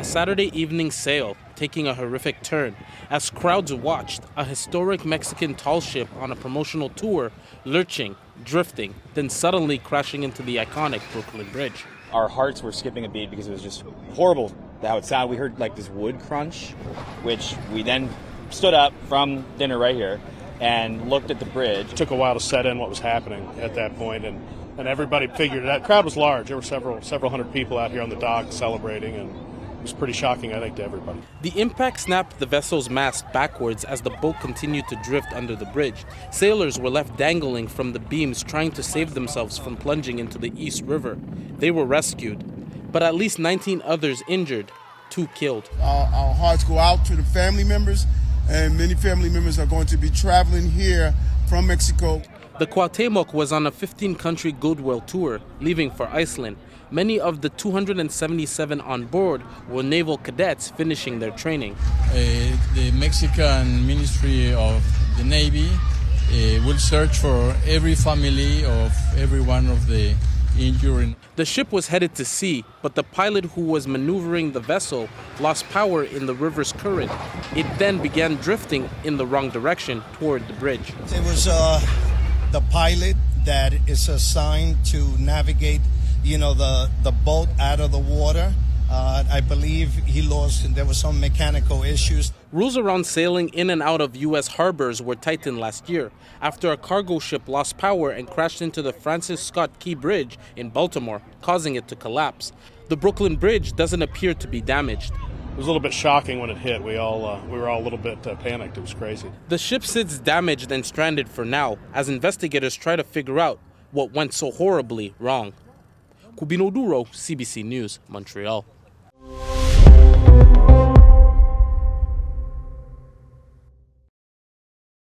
Saturday evening sail taking a horrific turn as crowds watched a historic Mexican tall ship on a promotional tour lurching, drifting, then suddenly crashing into the iconic Brooklyn Bridge. Our hearts were skipping a beat because it was just horrible how it sounded. We heard like this wood crunch, which we then stood up from dinner right here and looked at the bridge. It took a while to set in what was happening at that point, and everybody figured it out. The crowd was large. There were several hundred people out here on the dock celebrating, and it was pretty shocking, I think, to everybody. The impact snapped the vessel's mast backwards as the boat continued to drift under the bridge. Sailors were left dangling from the beams trying to save themselves from plunging into the East River. They were rescued, but at least 19 others injured, 2 killed. Our hearts go out to the family members, and many family members are going to be traveling here from Mexico. The Cuauhtémoc was on a 15-country goodwill tour, leaving for Iceland. Many of the 277 on board were naval cadets finishing their training. The Mexican Ministry of the Navy will search for every family of every one of the injured. The ship was headed to sea, but the pilot who was maneuvering the vessel lost power in the river's current. It then began drifting in the wrong direction toward the bridge. It was the pilot that is assigned to navigate, the boat out of the water. I believe he lost, there were some mechanical issues. Rules around sailing in and out of U.S. harbors were tightened last year after a cargo ship lost power and crashed into the Francis Scott Key Bridge in Baltimore, causing it to collapse. The Brooklyn Bridge doesn't appear to be damaged. It was a little bit shocking when it hit. We were all a little bit panicked. It was crazy. The ship sits damaged and stranded for now as investigators try to figure out what went so horribly wrong. Cubino Duro, CBC News, Montreal.